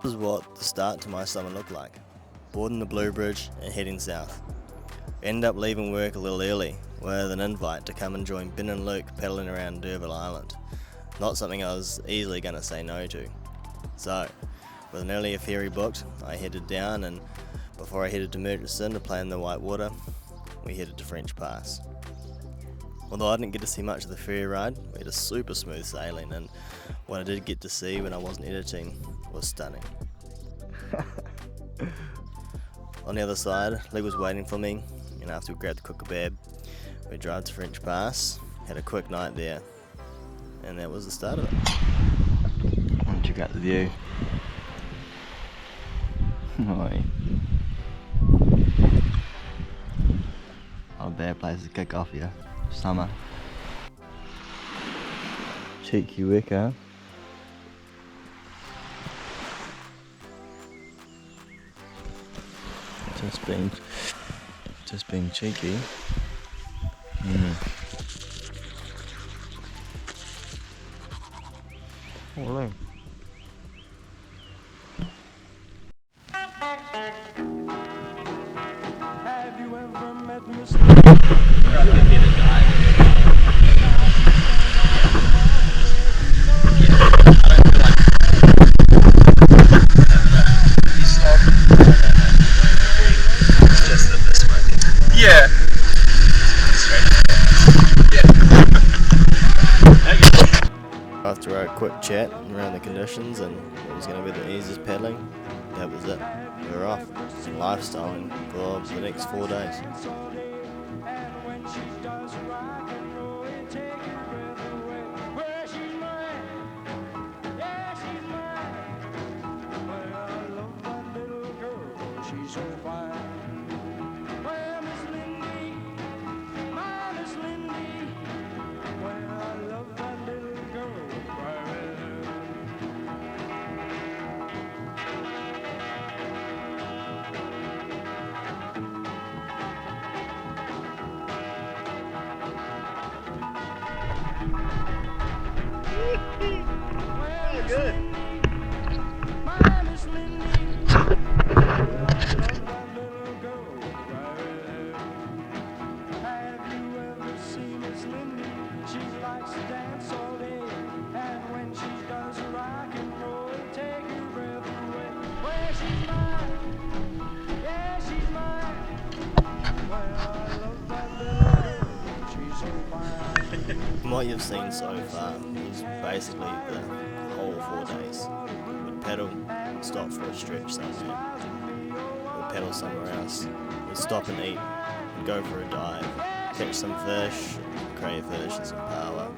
This is what the start to my summer looked like. Boarding the Blue Bridge and heading south. Ended up leaving work a little early with an invite to come and join Ben and Luke paddling around D'Urville Island. Not something I was easily going to say no to. So, with an earlier ferry booked, I headed down, and before I headed to Murchison to play in the white water, we headed to French Pass. Although I didn't get to see much of the ferry ride, we had a super smooth sailing, and what I did get to see when I wasn't editing was stunning. On the other side, Lee was waiting for me, and after we grabbed the kebab, we drove to French Pass, had a quick night there, and that was the start of it. Check out the view. Oi. Not a bad place to kick off your summer. Cheeky wicker. Just being cheeky. Oh, look. Have you ever met Mr. Yeah. After a quick chat around the conditions and what was going to be the easiest paddling, that was it. We were off and lifestyling for the next 4 days. Good. From what you've seen so far is basically the whole 4 days. We'd paddle, stop for a stretch somewhere. We'd paddle somewhere else. We'd stop and eat, we'd go for a dive, catch some fish, crayfish and some power,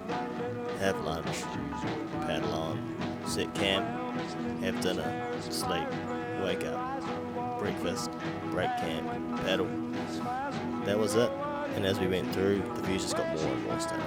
have lunch, paddle on, set camp, have dinner, sleep, wake up, breakfast, break camp, paddle. That was it. And as we went through, the views just got more and more stunning.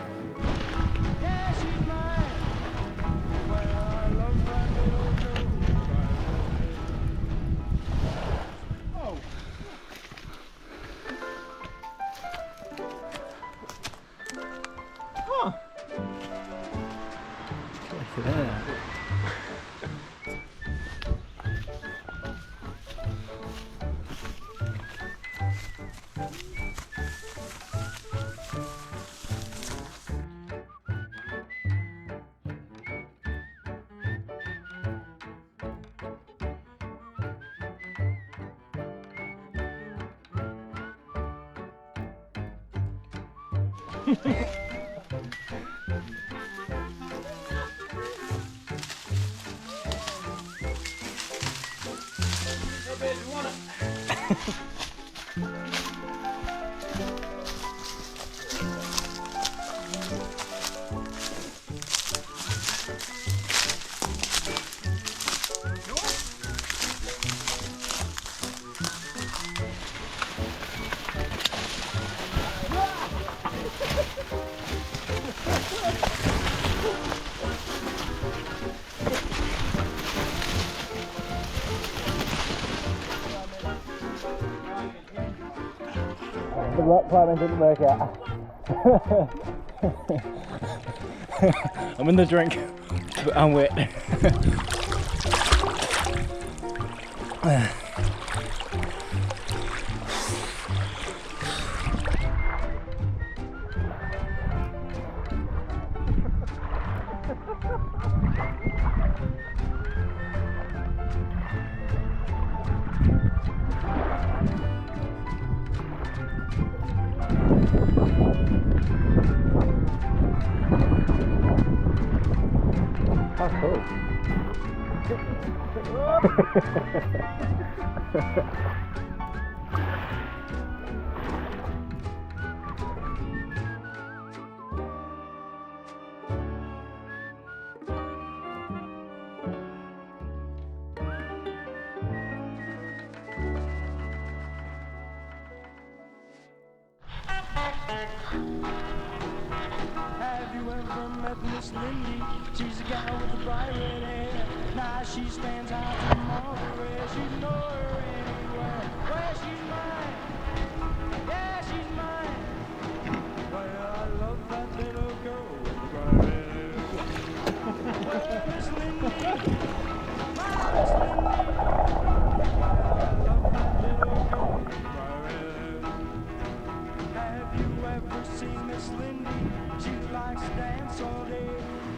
The rock climbing didn't work out. I'm in the drink, but I'm wet. How cool. Have you ever met Miss Lindy? She's a gal with the bright red hair. Now she stands out to Monterey. She's nowhere anywhere. Well, she's mine. Yeah, she's mine. Well, I love that little girl with the bright red hair. Well, Miss Lindy, my Miss Lindy. Well, I love that little girl with the bright red hair. Have you ever seen Miss Lindy? She likes to dance all day,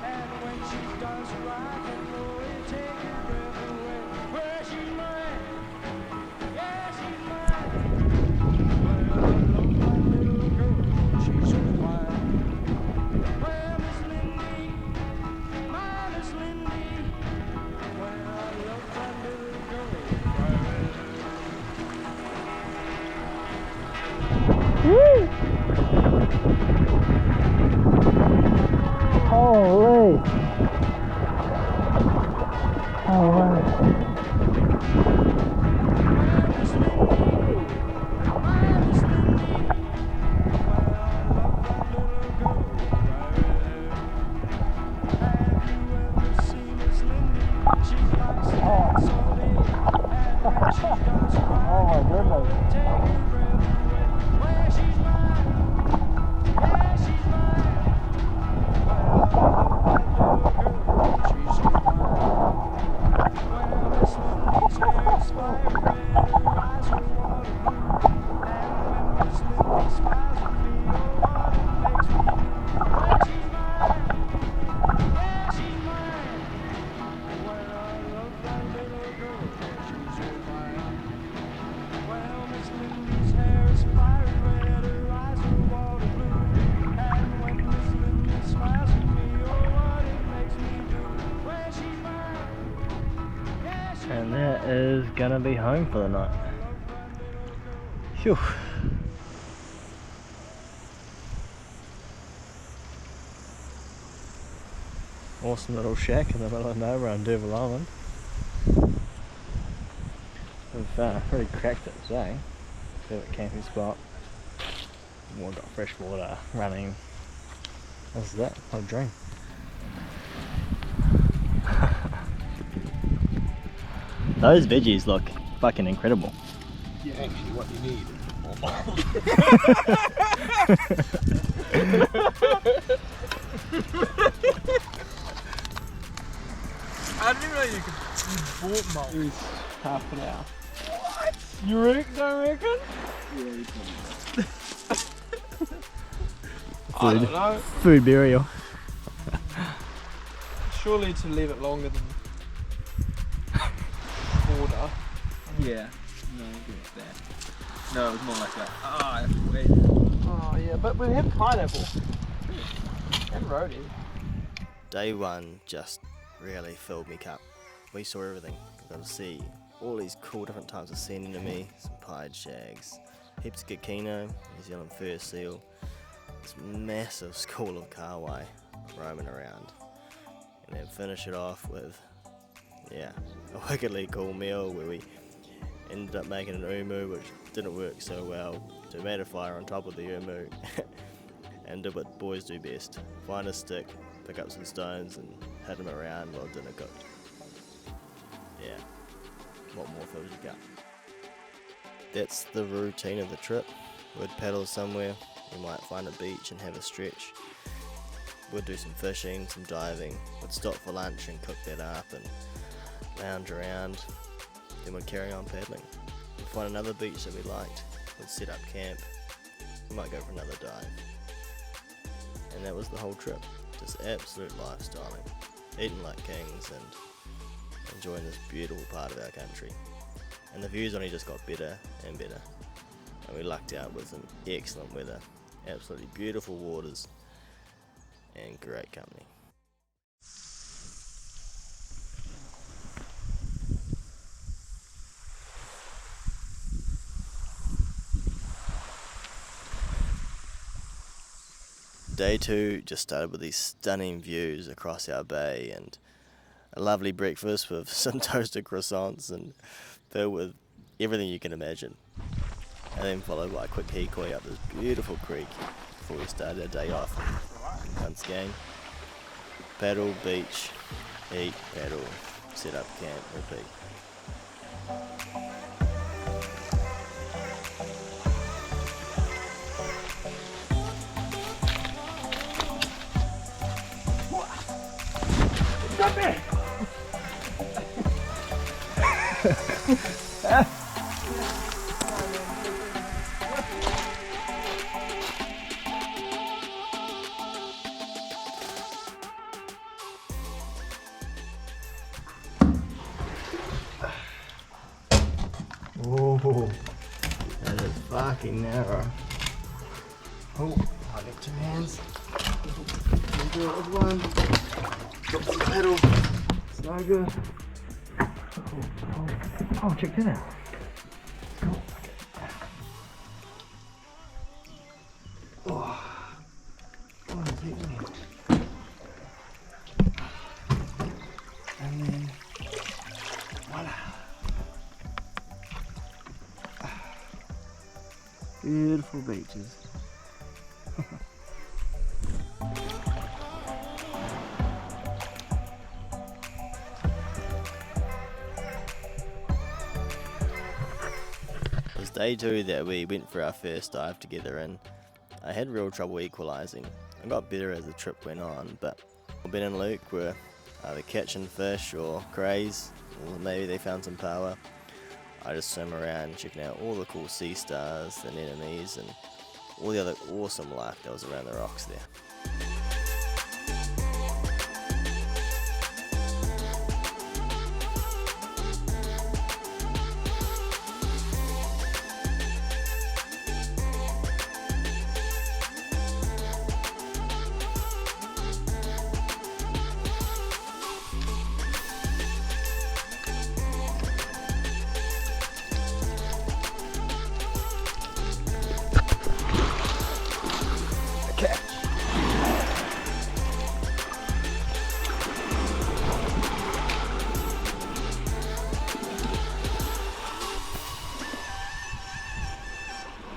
and when she does rock and roll, it takes your breath away. Well, she's mine, yeah, she's mine. Well, I love my little girl, she's so fine. Well, Miss Lindy, my Miss Lindy. Well, I love that little girl, Woo! Holy! Alright. Oh my goodness. And that is gonna be home for the night. Phew. Awesome little shack in the middle of nowhere on Derville Island. We've pretty cracked it today. Perfect camping spot. We've got fresh water running. This is that, what a dream. Those veggies look fucking incredible. Yeah, actually what you need. I didn't even know you bought mulch. It was half an hour. What? You don't reckon? Yeah, I don't know. Food burial. Surely to leave it longer than order. Yeah. No, I get that. No, it was more like that. Ah, I have to wait. Oh yeah, but we have pineapple. And rhodie. Day one just really filled me cup. We saw everything. We got to see all these cool different types of sea anemone, some pied shags, heaps of kikino, New Zealand fur seal, this massive school of kahawai roaming around. And then finish it off with, a wickedly cool meal where we ended up making an umu, which didn't work so well. So we made a fire on top of the umu and did what boys do best. Find a stick, pick up some stones and hit them around while dinner cooked. Yeah, what more fills your cup? That's the routine of the trip. We'd paddle somewhere, we might find a beach and have a stretch. We'd do some fishing, some diving, we'd stop for lunch and cook that up and lounge around. Then we'd carry on paddling. We'd find another beach that we liked, we'd set up camp, we might go for another dive. And that was the whole trip, just absolute lifestyling, eating like kings and enjoying this beautiful part of our country. And the views only just got better and better. And we lucked out with some excellent weather, absolutely beautiful waters, and great company. Day 2 just started with these stunning views across our bay and a lovely breakfast with some toasted croissants and filled with everything you can imagine. And then followed by a quick hikoi up this beautiful creek before we started our day off. Once again, paddle, beach, eat, paddle, set up camp, repeat. Oh, that is fucking narrow. Oh, I got 2 hands. Can do it with one. Drop the pedal. It's no good. Oh, check that out. What is it doing? And then, voila. Beautiful beaches. It was day 2 that we went for our first dive together, and I had real trouble equalising. I got better as the trip went on, but Ben and Luke were either catching fish or crays, or maybe they found some power. I just swam around checking out all the cool sea stars, the anemones, and all the other awesome life that was around the rocks there.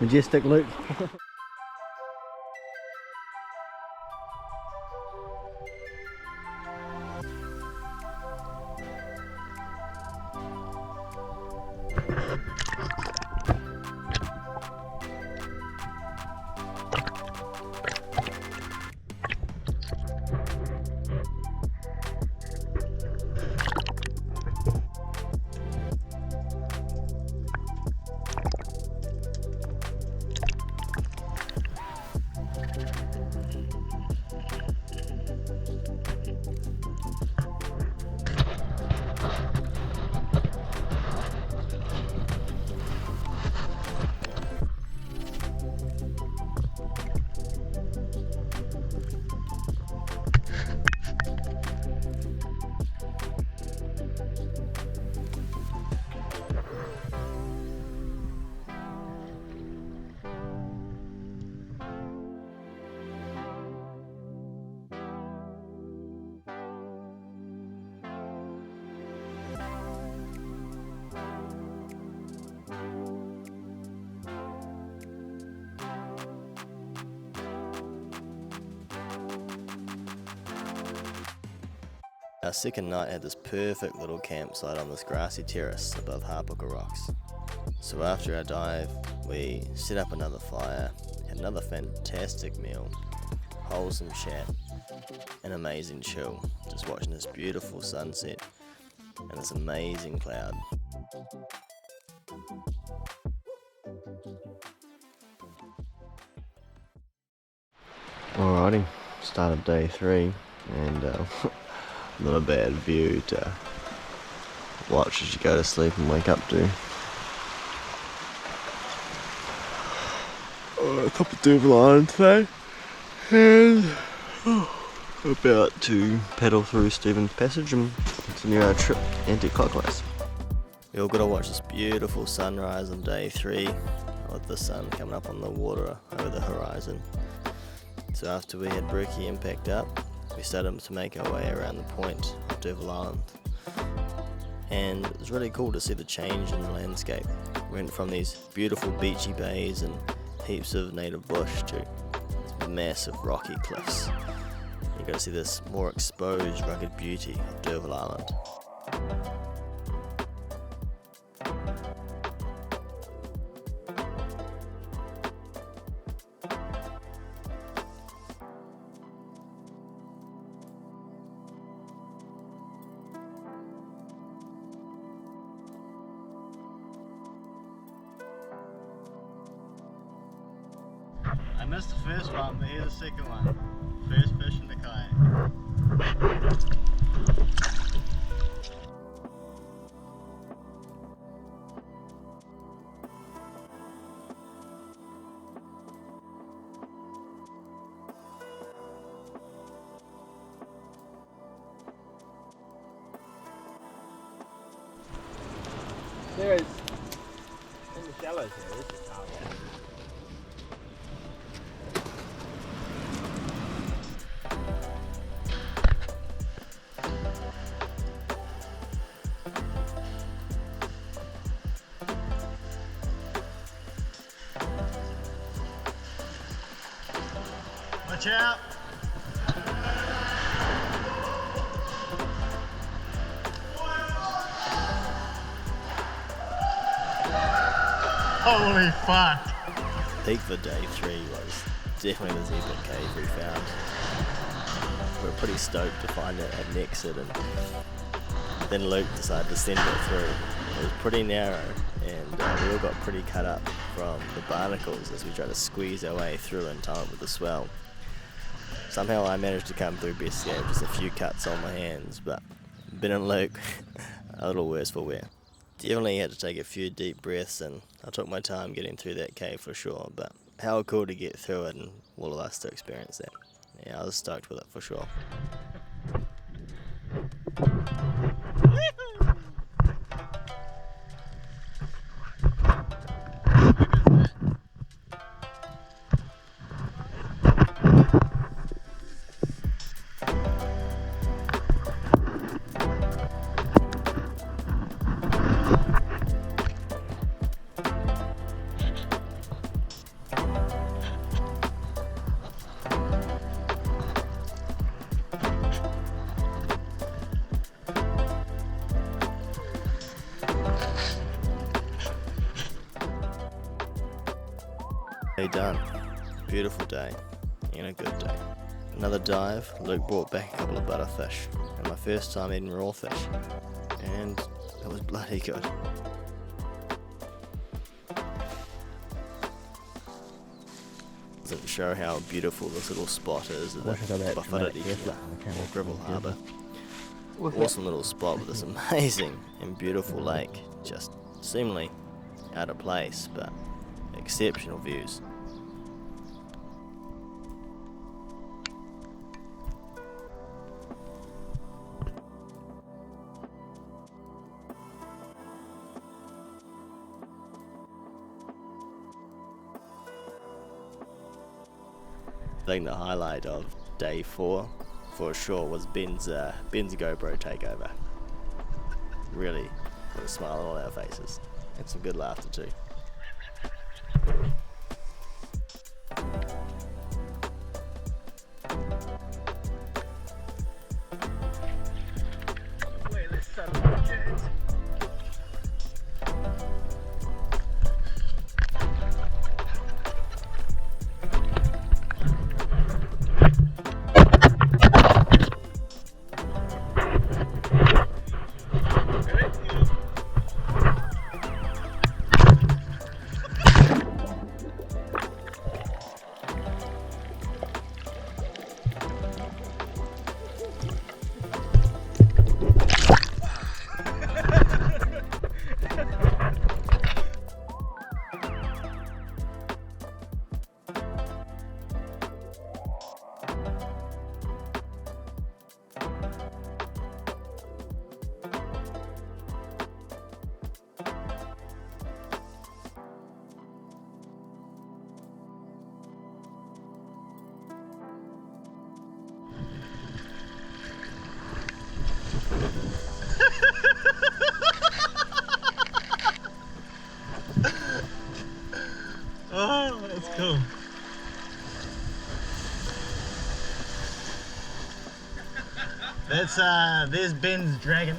Majestic Luke. Our second night had this perfect little campsite on this grassy terrace above Harpooka Rocks. So after our dive, we set up another fire, had another fantastic meal, wholesome chat, an amazing chill, just watching this beautiful sunset and this amazing cloud. Alrighty, started day 3 and not a bad view to watch as you go to sleep and wake up to. Top of Durban Island today and about to paddle through Stephen's Passage and continue our trip anti-clockwise. We all got to watch this beautiful sunrise on day 3 with the sun coming up on the water over the horizon. So after we had brekkie and packed up, we started to make our way around the point of Durban Island. And it was really cool to see the change in the landscape. We went from these beautiful beachy bays and heaps of native bush to massive rocky cliffs. You got to see this more exposed, rugged beauty of Durban Island. I missed the first one, but here's the second one. First fish in the kayak. There is, in the shallows there is a car. Watch out! Holy fuck! Peak for day 3 was definitely the zebra cave we found. We were pretty stoked to find it at an exit, and then Luke decided to send it through. It was pretty narrow, and we all got pretty cut up from the barnacles as we tried to squeeze our way through in time with the swell. Somehow I managed to come through best escape, just a few cuts on my hands, but Ben and Luke, a little worse for wear. Definitely had to take a few deep breaths, and I took my time getting through that cave for sure, but how cool to get through it and all of us to experience that. Yeah, I was stoked with it for sure. Day done. Beautiful day and a good day. Another dive. Luke brought back a couple of butterfish, and my first time eating raw fish, and it was bloody good. Doesn't show how beautiful this little spot is at the Buffality or Gribble Harbour. Awesome little spot with this amazing and beautiful lake, just seemingly out of place, but exceptional views. I think the highlight of day 4 for sure was Ben's GoPro takeover. Really put a smile on all our faces and some good laughter too. there's Ben's dragon.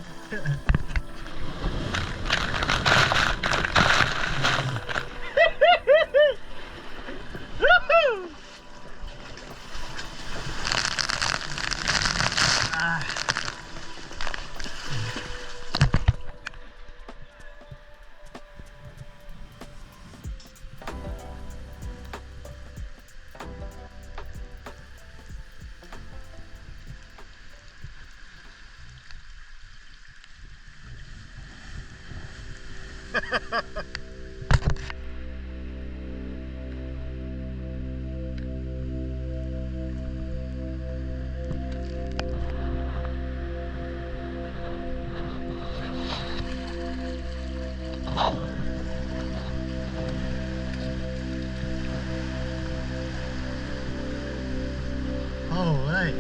Oh, right.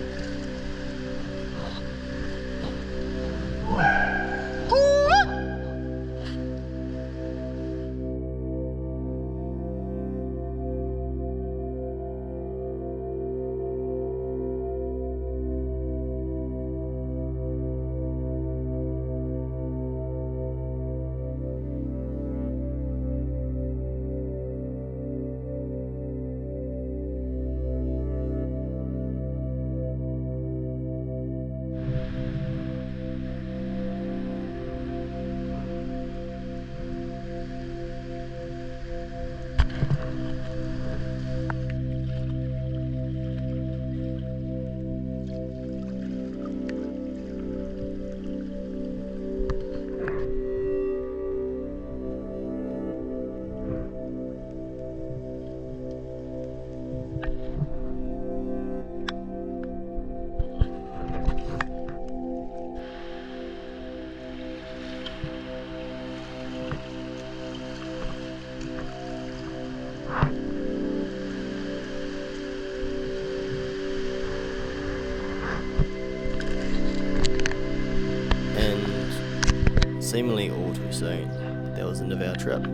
Seemingly all too soon, that was the end of our trip.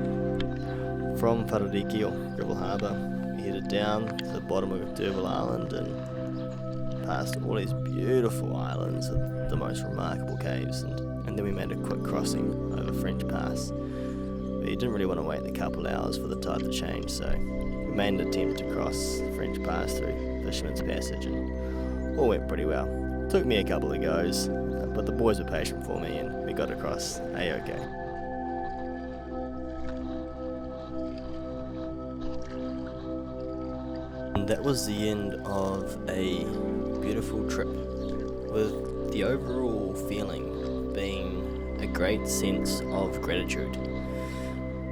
From Wharariki or Gribble Harbour, we headed down to the bottom of D'Urville Island and past all these beautiful islands with the most remarkable caves, and then we made a quick crossing over French Pass. We didn't really want to wait a couple hours for the tide to change, so we made an attempt to cross French Pass through Fisherman's Passage, and all went pretty well. Took me a couple of goes, but the boys were patient for me and we got across A-OK. And that was the end of a beautiful trip, with the overall feeling being a great sense of gratitude.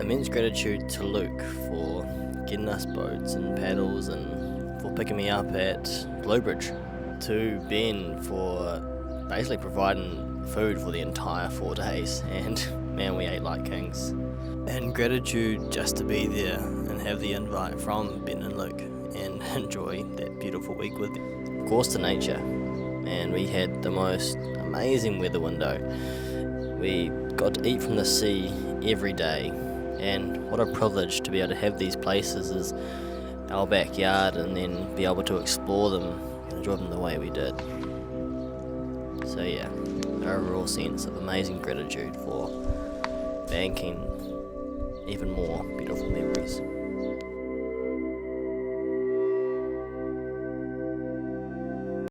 Immense gratitude to Luke for getting us boats and paddles and for picking me up at Bluebridge, to Ben for basically providing food for the entire 4 days, and man, we ate like kings. And gratitude just to be there and have the invite from Ben and Luke and enjoy that beautiful week with them. Of course, to nature, and we had the most amazing weather window. We got to eat from the sea every day, and what a privilege to be able to have these places as our backyard and then be able to explore them and enjoy them the way we did. So yeah, an overall sense of amazing gratitude for banking even more beautiful memories.